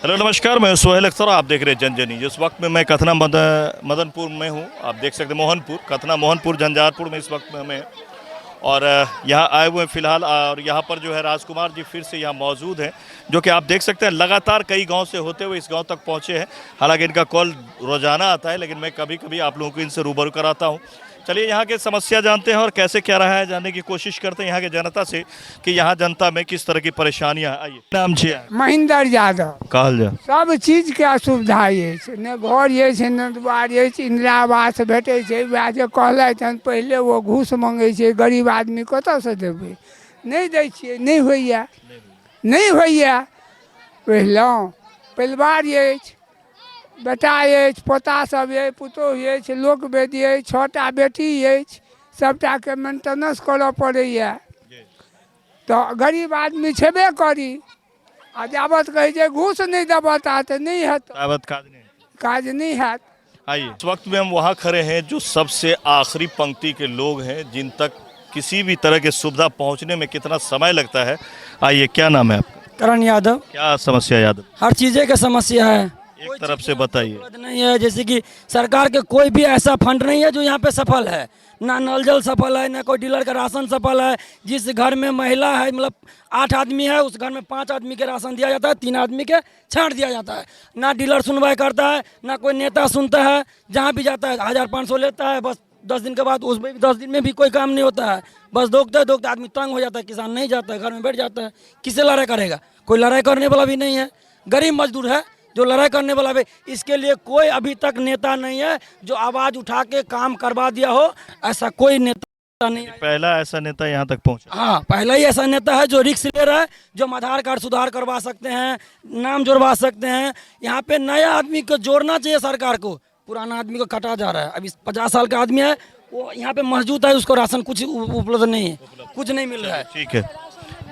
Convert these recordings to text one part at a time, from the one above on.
Hello नमस्कार, मैं सोहेल अख्तर, आप देख रहे हैं जनजनी। इस वक्त में मैं कथना मदनपुर में हूँ। आप देख सकते हैं मोहनपुर, कथना मोहनपुर झंझारपुर में इस वक्त में हमें और यहाँ आए हुए हैं फिलहाल। और यहाँ पर जो है राजकुमार जी फिर से यहाँ मौजूद हैं, जो कि आप देख सकते हैं लगातार कई गांव से होते हुए इस गांव तक पहुँचे हैं। हालांकि इनका कॉल रोजाना आता है, लेकिन मैं कभी कभी आप लोगों को इनसे रूबरू कराता हूँ। चलिए यहाँ के समस्या जानते हैं और कैसे क्या रहा है जानने की कोशिश करते हैं यहाँ के जनता से कि यहाँ जनता में किस तरह की परेशानियाँ। आइए, नाम छियै? महेंद्र यादव। कहल जा सब चीज के असुविधा अछि, ने घर अछि ने दुआर अछि, इंदिरा आवास भेटै छै। वएह जे कहलथि हन पहिले ओ घूस मंगै छै, गरीब आदमी कतऽसँ देबै? नहि दै छियै, नहि होइए। बुझलहुँ, परिवार अछि, बेटा अछि, पोता सब अछि, पुतोहु अछि, लोक बेटी अछि, 6टा बेटी अछि, सबटाके मेंटेनेंस करऽ पड़ैए। तऽ गरीब आदमी छेबे करी, आ जाबत कहै छै घूस नहीं देबऽ तात नहीं है, काज नहीं है। आइए, इस वक्त में हम वहाँ खड़े हैं जो सबसे आखिरी पंक्ति के लोग हैं, जिन तक किसी भी तरह की सुविधा पहुँचने में कितना समय लगता है। आइए, क्या नाम है आपका? करण यादव। क्या समस्या यादव? हर चीज़ें का समस्या है, एक तरफ से बताइए। नहीं है, जैसे कि सरकार के कोई भी ऐसा फंड नहीं है जो यहाँ पे सफल है। ना नल जल सफल है, ना कोई डीलर का राशन सफल है। जिस घर में महिला है, मतलब 8 आदमी है, उस घर में 5 आदमी के राशन दिया जाता है, 3 आदमी के छांट दिया जाता है। ना डीलर सुनवाई करता है, ना कोई नेता सुनता है। जहाँ भी जाता है 1500 लेता है, बस 10 दिन के बाद, उसमें भी 10 दिन में भी कोई काम नहीं होता है। बस दोगते आदमी तंग हो जाता है, किसान नहीं जाता है, घर में बैठ जाता है। किससे लड़ाई करेगा? कोई लड़ाई करने वाला भी नहीं है। गरीब मजदूर है जो लड़ाई करने वाला भी। इसके लिए कोई अभी तक नेता नहीं है जो आवाज उठा के काम करवा दिया हो। ऐसा कोई नेता नहीं है। पहला ऐसा नेता यहाँ तक पहुँचा? हाँ, पहला ही ऐसा नेता है जो रिक्स ले रहा है, जो हम आधार कार्ड सुधार करवा सकते हैं, नाम जोड़वा सकते हैं। यहाँ पे नया आदमी को जोड़ना चाहिए सरकार को, पुराना आदमी को काटा जा रहा है। अभी 50 साल का आदमी है, वो यहाँ पे मौजूद है, उसको राशन कुछ उपलब्ध नहीं है, कुछ नहीं मिल रहा है। ठीक है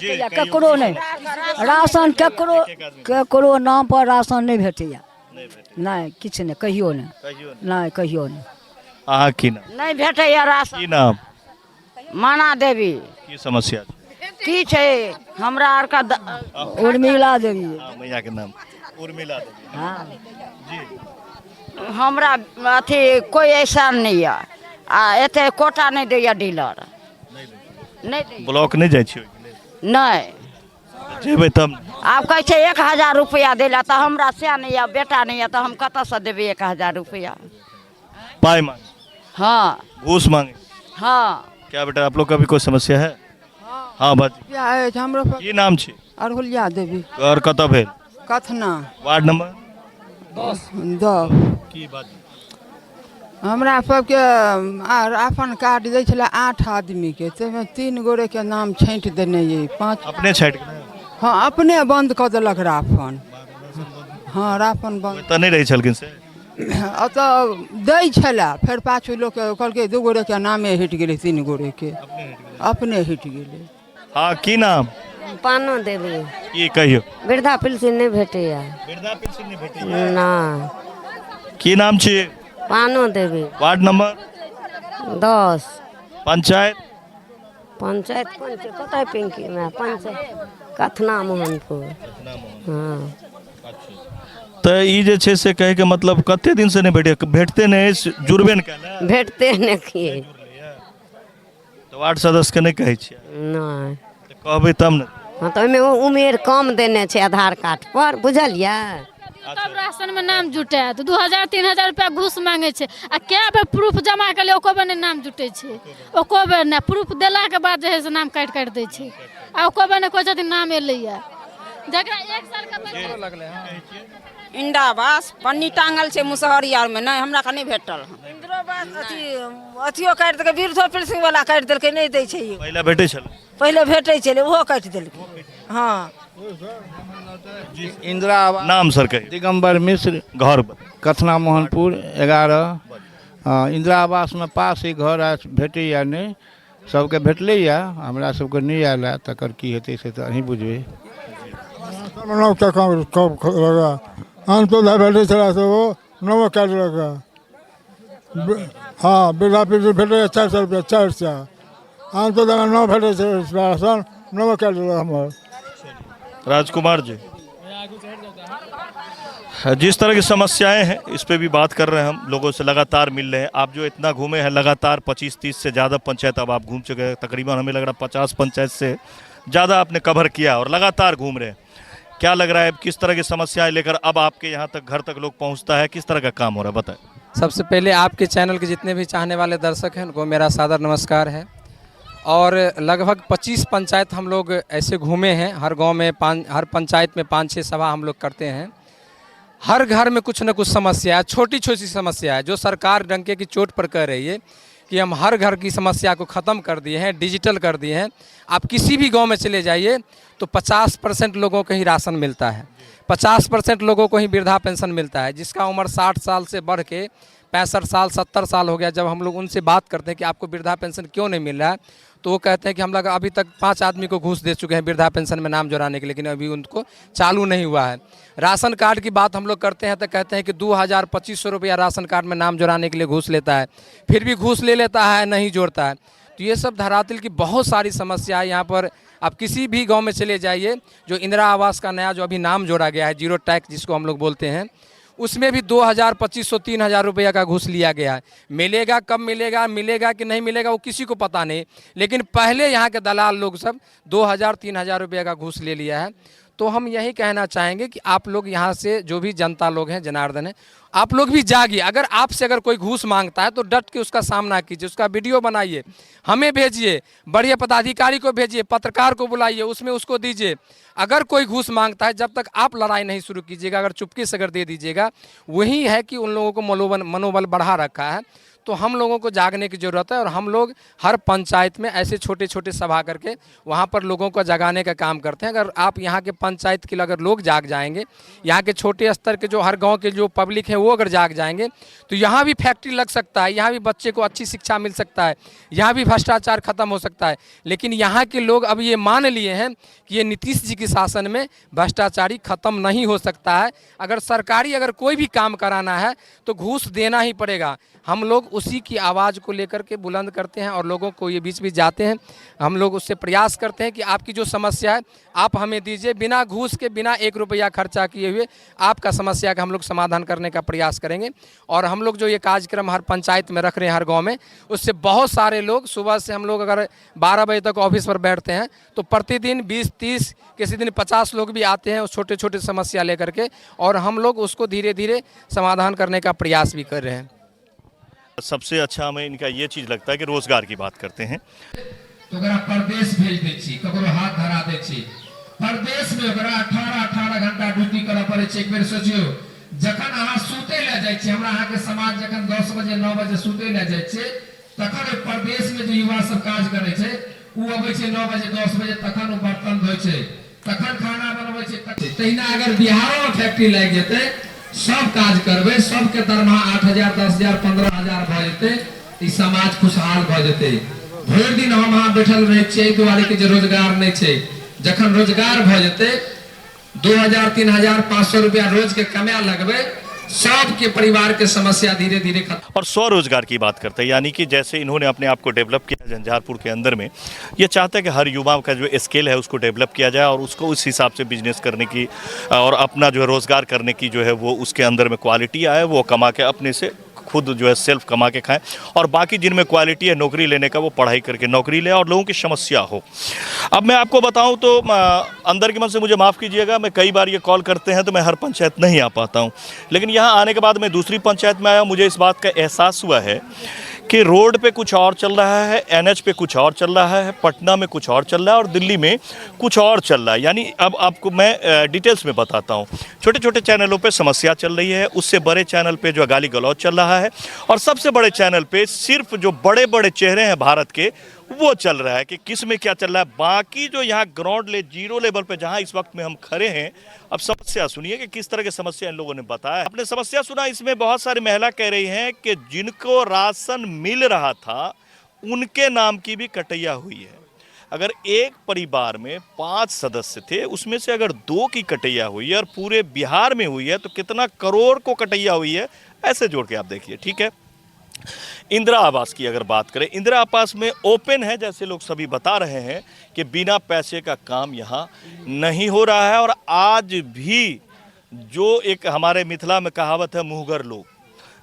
जी। ककरो नहीं राशन, ककरो नाम पर राशन नहीं भेटैया। नहीं, किछु नहीं, कहियो नहीं, कहियो नहीं। अहाँ की नाम? नहीं भेटैया राशन। की नाम? माना देवी। की समस्या की छै हमरा आर का उर्मिला देवी। मैया के नाम उर्मिला देवी। हाँ जी। हमरा अथी कोई ऐसा नहीं है, आ एते कोटा नहीं दैया डीलर। नहीं दैया। ब्लॉक नहीं जाइ छियै? नहीं जेबै तब। आब कहै छै 1000 रुपया देला, तो हमरा से नहीं है, बेटा नहीं है, तो हम कतऽ से देबै 1000 रुपया? पाई मांगे? हाँ, घूस मांगे? हाँ। क्या बेटा, आप लोग का भी कोई समस्या है? हाँ बात। हमरो की नाम छै? अरहुलिया देवी। घर कतऽ भेल? कथना वार्ड नंबर 10। की बात? हमरा सबके राशन कार्ड दै छलै 8 आदमी के, ताहिमे 3 गोरे के नाम छाँटि देने ये। 5 अपने छाँटि के? हाँ, अपने बंद कऽ देलक राशन। हाँ, राशन बंद तऽ नहीं रही छलखिन से? अतऽ दै छलै, फेर पाछू लोक कहलकै 2 गोरे के नामे हटि गेलै, 3 गोरे के अपने हटि गेलै। हाँ, की नाम? पानो देवी। की कहियो? वृद्धा पेंशन नहीं भेटैया। वृद्धा पेंशन नहीं भेटैया? ना। की नाम छियै? पानो देवी। Ward number 10। पंचायत कतऽ पिंकी में पंचायत कथना मोहनपुर। हाँ। तऽ ई जे छै से कहे के मतलब कते दिन से नहीं भेटते नहीं, जुड़बे नहीं कैले? भेटते नहीं किए। तो वार्ड सदस्य के नहीं कहै छियै? नहीं। कहबै तब ने। हाँ, तो ओहिमे उमेर कम देने छै आधार कार्ड पर, बुझलिए? तब राशन में नाम जुटात 2000-3000 रुपया घूस मांगे छे, आ क्या पे प्रूफ जमा कर ले, ओको बेर नहीं नाम जुटे छे। ओको बेर नहीं प्रूफ देला के बाद जे है से नाम काट दै छे, आ ओको बेर नहीं कोई जति नाम एलैया। जकरा 1 साल का बच्चा इंदिरावास पन्नी टांगल छै मुसहरी आर में, नहीं हमरा का नहीं भेटल। इंदिरावास अथियो काट देलकै, वृद्धो पेंशन वाला काट देलकै, नहीं दै छै। पहले भेटै छल? पहले भेटै छलै, ओहो काट देलकै। हाँ, इंदिरा नाम सर कहियो? दिगंबर मिश्र, घर कथना मोहनपुर 11। इंदिरा आवास में पास ही घर भेटैया नहीं, सबके भेटलैया, हमरा सबके नहीं आयल है। तकर की हेतै से तऽ अहीं बुझबै। हम तो भेटे छला से वो नमक काट लगा। हाँ, वृद्धा पेंशन भेटे 400 रुपया, 400। हम तो न भेटे राशन, नमक काट लगा। हमार राजकुमार जी जिस तरह की समस्याएं हैं इस पे भी बात कर रहे हैं, हम लोगों से लगातार मिल रहे हैं। आप जो इतना घूमे हैं लगातार 25-30 से ज़्यादा पंचायत अब आप घूम चुके हैं, तकरीबन हमें लग रहा है 50 पंचायत से ज़्यादा आपने कवर किया और लगातार घूम रहे हैं। क्या लग रहा है किस तरह की समस्याएं लेकर अब आपके यहाँ तक घर तक लोग पहुँचता है, किस तरह का काम हो रहा है बताएं। सबसे पहले आपके चैनल के जितने भी चाहने वाले दर्शक हैं उनको मेरा सादर नमस्कार है। और लगभग 25 पंचायत हम लोग ऐसे घूमे हैं, हर गांव में हर पंचायत में 5-6 सभा हम लोग करते हैं। हर घर में कुछ न कुछ समस्या है, छोटी छोटी समस्या है जो सरकार डंके की चोट पर कह रही है कि हम हर घर की समस्या को ख़त्म कर दिए हैं, डिजिटल कर दिए हैं। आप किसी भी गांव में चले जाइए तो 50% लोगों को ही राशन मिलता है, 50% लोगों को ही वृद्धा पेंशन मिलता है। जिसका उम्र 60 साल से बढ़ के 65 साल 70 साल हो गया, जब हम लोग उनसे बात करते हैं कि आपको वृद्धा पेंशन क्यों नहीं मिल रहा है, तो वो कहते हैं कि हम लोग अभी तक 5 आदमी को घूस दे चुके हैं वृद्धा पेंशन में नाम जुड़ाने के लिए, लेकिन अभी उनको चालू नहीं हुआ है। राशन कार्ड की बात हम लोग करते हैं तो कहते हैं कि 2000-2500 रुपया राशन कार्ड में नाम जुड़ाने के लिए घूस लेता है, फिर भी घूस ले लेता है, नहीं जोड़ता है। तो ये सब धरातल की बहुत सारी समस्या है यहाँ पर। आप किसी भी गांव में चले जाइए, जो इंदिरा आवास का नया जो अभी नाम जोड़ा गया है, जीरो टैक्स जिसको हम लोग बोलते हैं, उसमें भी 2000, 2500, 3000 रुपया का घूस लिया गया है। मिलेगा कब मिलेगा, मिलेगा कि नहीं मिलेगा वो किसी को पता नहीं, लेकिन पहले यहाँ के दलाल लोग सब 2000-3000 रुपया का घूस ले लिया है। तो हम यही कहना चाहेंगे कि आप लोग यहाँ से जो भी जनता लोग हैं, जनार्दन है, आप लोग भी जागिए। अगर आपसे अगर कोई घूस मांगता है तो डट के उसका सामना कीजिए, उसका वीडियो बनाइए, हमें भेजिए, बढ़िया पदाधिकारी को भेजिए, पत्रकार को बुलाइए, उसमें उसको दीजिए। अगर कोई घूस मांगता है, जब तक आप लड़ाई नहीं शुरू कीजिएगा, अगर चुपके से अगर दे दीजिएगा, वही है कि उन लोगों को मनोबल बढ़ा रखा है। तो हम लोगों को जागने की ज़रूरत है और हम लोग हर पंचायत में ऐसे छोटे छोटे सभा करके वहाँ पर लोगों को जगाने का काम करते हैं। अगर आप यहाँ के पंचायत के अगर लोग जाग जाएंगे, यहाँ के छोटे स्तर के जो हर गांव के जो पब्लिक है वो अगर जाग जाएंगे, तो यहाँ भी फैक्ट्री लग सकता है, यहाँ भी बच्चे को अच्छी शिक्षा मिल सकता है, यहाँ भी भ्रष्टाचार खत्म हो सकता है। लेकिन यहाँ के लोग अब ये मान लिए हैं कि ये नीतीश जी के शासन में भ्रष्टाचारी खत्म नहीं हो सकता है। अगर सरकारी अगर कोई भी काम कराना है तो घूस देना ही पड़ेगा। हम लोग उसी की आवाज़ को लेकर के बुलंद करते हैं और लोगों को ये बीच बीच जाते हैं, हम लोग उससे प्रयास करते हैं कि आपकी जो समस्या है आप हमें दीजिए, बिना घूस के, बिना 1 रुपया खर्चा किए हुए आपका समस्या का हम लोग समाधान करने का प्रयास करेंगे। और हम लोग जो ये कार्यक्रम हर पंचायत में रख रहे हैं, हर गांव में, उससे बहुत सारे लोग, सुबह से हम लोग अगर 12 बजे तक ऑफिस पर बैठते हैं तो प्रतिदिन 20-30, किसी दिन 50 लोग भी आते हैं उस छोटे छोटे समस्या लेकर के, और हम लोग उसको धीरे धीरे समाधान करने का प्रयास भी कर रहे हैं। सबसे अच्छा हमें इनका ये चीज़ लगता है कि रोजगार की बात करते हैं। तो अगर परदेश भेज दै छी, ककरो हाथ धरा दै छी, परदेश में ओकरा 18 घंटा ड्यूटी करऽ पड़ै छै। एक बेर सोचियो, जखन अहाँ सुते ले जाइ छी, हमरा अहाँ के समाज जखन 10 बजे 9 बजे सुते ले जाइ छै, तखन परदेश में जो युवा सब काज करै छै, उ अबै छै 9 बजे 10 बजे, तखन उ बर्तन धोइ छै, तखन खाना बनबै छै। तहिना अगर बिहारो में फैक्ट्री लागि जेतै, सब काज करबै, सबके दरमाहा 8000, 10000, 15000 भ जेतै, ई समाज खुशहाल भ जेतै। भरि दिन हम अहाँ बैठल रहै छियै दुआरे के जे रोजगार नहीं छै। जखन रोजगार भ जेतै, 2000, 3000, 500 रुपया रोज के कमाए लगबै, सबके परिवार के समस्या धीरे धीरे खत्म। और स्वरोजगार की बात करते हैं, यानी कि जैसे इन्होंने अपने आप को डेवलप किया झंझारपुर के अंदर में, ये चाहते हैं कि हर युवा का जो स्किल है उसको डेवलप किया जाए और उसको उस हिसाब से बिजनेस करने की और अपना जो है रोज़गार करने की जो है वो उसके अंदर में क्वालिटी आए, वो कमा के अपने से खुद जो है सेल्फ कमा के खाएं, और बाकी जिनमें क्वालिटी है नौकरी लेने का वो पढ़ाई करके नौकरी ले और लोगों की समस्या हो। अब मैं आपको बताऊं तो अंदर की मन से मुझे माफ़ कीजिएगा, मैं कई बार ये कॉल करते हैं तो मैं हर पंचायत नहीं आ पाता हूं, लेकिन यहाँ आने के बाद मैं दूसरी पंचायत में आया, मुझे इस बात का एहसास हुआ है कि रोड पे कुछ और चल रहा है, NH पे कुछ और चल रहा है, पटना में कुछ और चल रहा है और दिल्ली में कुछ और चल रहा है। यानी अब आपको मैं डिटेल्स में बताता हूँ। छोटे छोटे चैनलों पे समस्या चल रही है, उससे बड़े चैनल पे जो गाली गलौज चल रहा है, और सबसे बड़े चैनल पे सिर्फ जो बड़े बड़े चेहरे हैं भारत के वो चल रहा है कि किस में क्या चल रहा है। बाकी जो यहाँ ग्राउंड जीरो लेवल पे जहाँ इस वक्त में हम खड़े हैं, अब समस्या सुनिए कि किस तरह की समस्या इन लोगों ने बताया। आपने समस्या सुना, इसमें बहुत सारी महिला कह रही हैं कि जिनको राशन मिल रहा था उनके नाम की भी कटैया हुई है। अगर एक परिवार में 5 सदस्य थे, उसमें से अगर 2 की कटैया हुई है और पूरे बिहार में हुई है तो कितना करोड़ को कटैया हुई है, ऐसे जोड़ के आप देखिए। ठीक है, इंदिरा आवास की अगर बात करें, इंदिरा आवास में ओपन है, जैसे लोग सभी बता रहे हैं कि बिना पैसे का काम यहाँ नहीं हो रहा है। और आज भी जो एक हमारे मिथिला में कहावत है मुँहगर लोग,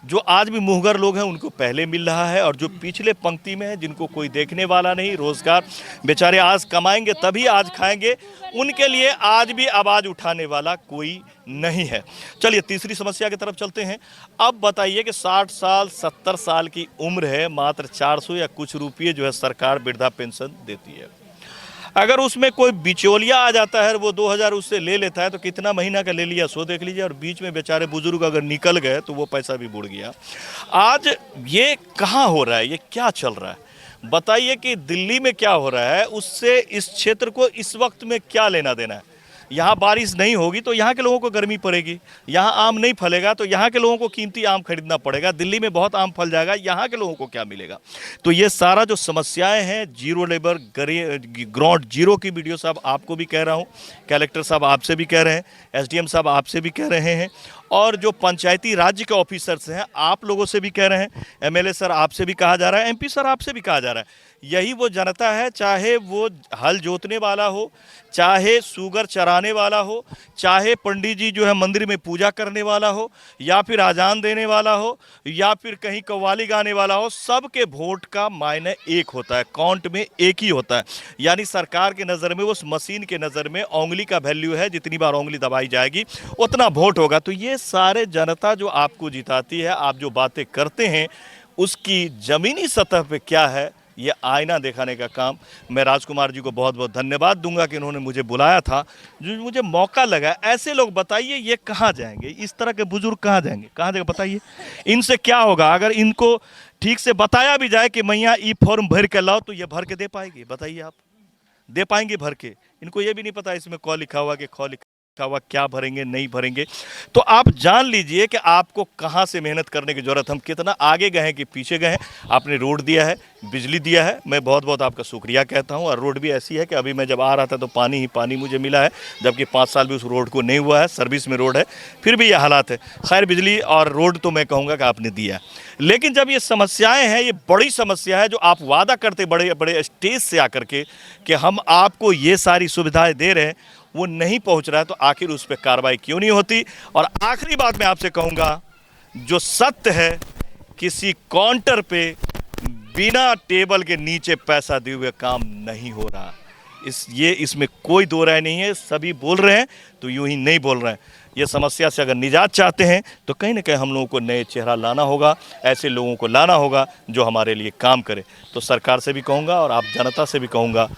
जो आज भी मुँहगर लोग हैं उनको पहले मिल रहा है, और जो पिछले पंक्ति में है जिनको कोई देखने वाला नहीं, रोजगार बेचारे आज कमाएंगे तभी आज खाएंगे, उनके लिए आज भी आवाज़ उठाने वाला कोई नहीं है। चलिए तीसरी समस्या की तरफ चलते हैं। अब बताइए कि 60 साल 70 साल की उम्र है, मात्र 400 या कुछ रुपये जो है सरकार वृद्धा पेंशन देती है। अगर उसमें कोई बिचौलिया आ जाता है, वो 2000 उससे ले लेता है, तो कितना महीना का ले लिया सो देख लीजिए, और बीच में बेचारे बुजुर्ग अगर निकल गए तो वो पैसा भी बुड़ गया। आज ये कहाँ हो रहा है, ये क्या चल रहा है? बताइए कि दिल्ली में क्या हो रहा है, उससे इस क्षेत्र को इस वक्त में क्या लेना देना है? यहाँ बारिश नहीं होगी तो यहाँ के लोगों को गर्मी पड़ेगी, यहाँ आम नहीं फलेगा तो यहाँ के लोगों को कीमती आम खरीदना पड़ेगा, दिल्ली में बहुत आम फल जाएगा, यहाँ के लोगों को क्या मिलेगा? तो ये सारा जो समस्याएं हैं, जीरो लेबर ग्राउंड जीरो की वीडियो साहब आपको भी कह रहा हूँ, कलेक्टर साहब आपसे भी कह रहे हैं, एसडीएम साहब आपसे भी कह रहे हैं, और जो पंचायती राज्य के ऑफिसर्स हैं आप लोगों से भी कह रहे हैं, एमएलए सर आपसे भी कहा जा रहा है, एमपी सर आपसे भी कहा जा रहा है। यही वो जनता है, चाहे वो हल जोतने वाला हो, चाहे सुगर चराने वाला हो, चाहे पंडित जी जो है मंदिर में पूजा करने वाला हो, या फिर आजान देने वाला हो, या फिर कहीं कव्वाली गाने वाला हो, सबके वोट का मायने एक होता है, काउंट में एक ही होता है। यानी सरकार के नज़र में, उस मशीन के नज़र में उंगली का वैल्यू है, जितनी बार उंगली दबाई जाएगी उतना वोट होगा। तो ये सारे जनता जो आपको जिताती है, आप जो बातें करते हैं उसकी ज़मीनी सतह पे क्या है, ये आईना दिखाने का काम मैं राजकुमार जी को बहुत बहुत धन्यवाद दूंगा कि इन्होंने मुझे बुलाया था, जो मुझे मौका लगा। ऐसे लोग बताइए ये कहाँ जाएंगे, इस तरह के बुजुर्ग कहाँ जाएंगे, कहाँ जाएंगे बताइए? इनसे क्या होगा? अगर इनको ठीक से बताया भी जाए कि मैया ई फॉर्म भर के लाओ, तो ये भर के दे पाएंगे? बताइए आप, दे पाएंगे भर के? इनको ये भी नहीं पता इसमें क लिखा हुआ कि ख लिखा हुआ, क्या भरेंगे नहीं भरेंगे। तो आप जान लीजिए कि आपको कहाँ से मेहनत करने की ज़रूरत, हम कितना आगे गए हैं कि पीछे गए हैं। आपने रोड दिया है, बिजली दिया है, मैं बहुत बहुत आपका शुक्रिया कहता हूं। और रोड भी ऐसी है कि अभी मैं जब आ रहा था तो पानी ही पानी मुझे मिला है, जबकि 5 साल भी उस रोड को नहीं हुआ है, सर्विस में रोड है, फिर भी ये हालात है। खैर बिजली और रोड तो मैं कहूँगा कि आपने दिया है, लेकिन जब ये समस्याएँ हैं, ये बड़ी समस्या है जो आप वादा करते बड़े बड़े स्टेज से आकर के कि हम आपको ये सारी सुविधाएँ दे रहे हैं, वो नहीं पहुंच रहा है, तो आखिर उस पर कार्रवाई क्यों नहीं होती? और आखिरी बात मैं आपसे कहूंगा, जो सत्य है, किसी काउंटर पे बिना टेबल के नीचे पैसा दिए हुए काम नहीं हो रहा। इसमें कोई दो राय नहीं है, सभी बोल रहे हैं तो यूं ही नहीं बोल रहे हैं। ये समस्या से अगर निजात चाहते हैं तो कहीं ना कहीं हम लोगों को नए चेहरा लाना होगा, ऐसे लोगों को लाना होगा जो हमारे लिए काम करे। तो सरकार से भी कहूँगा और आप जनता से भी कहूँगा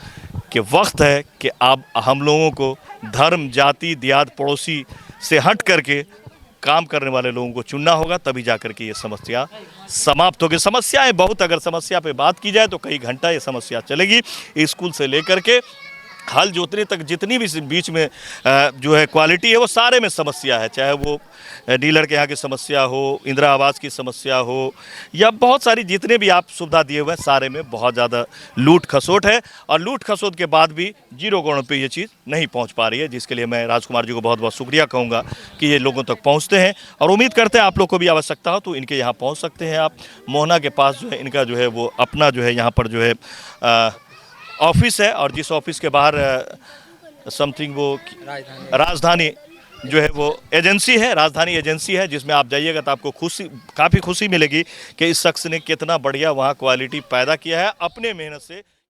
कि वक्त है कि अब हम लोगों को धर्म, जाति, दियाद, पड़ोसी से हट करके काम करने वाले लोगों को चुनना होगा, तभी जाकर के ये समस्या समाप्त होगी। समस्याएं बहुत, अगर समस्या पे बात की जाए तो कई घंटा ये समस्या चलेगी। स्कूल से लेकर के हल जोतने तक जितनी भी बीच में जो है क्वालिटी है, वो सारे में समस्या है। चाहे वो डीलर के यहाँ की समस्या हो, इंदिरा आवास की समस्या हो, या बहुत सारी जितने भी आप सुविधा दिए हुए हैं, सारे में बहुत ज़्यादा लूट खसोट है। और लूट खसोट के बाद भी जीरो ग्राउंड पे ये चीज़ नहीं पहुँच पा रही है, जिसके लिए मैं राजकुमार जी को बहुत बहुत शुक्रिया कहूँगा कि ये लोगों तक पहुँचते हैं। और उम्मीद करते हैं आप लोग को भी आवश्यकता हो तो इनके यहाँ पहुँच सकते हैं आप। मोहना के पास जो है इनका जो है वो अपना जो है यहाँ पर जो है ऑफिस है, और जिस ऑफिस के बाहर समथिंग वो राजधानी जो है वो एजेंसी है, राजधानी एजेंसी है, जिसमें आप जाइएगा तो आपको काफ़ी खुशी मिलेगी कि इस शख्स ने कितना बढ़िया वहाँ क्वालिटी पैदा किया है अपने मेहनत से।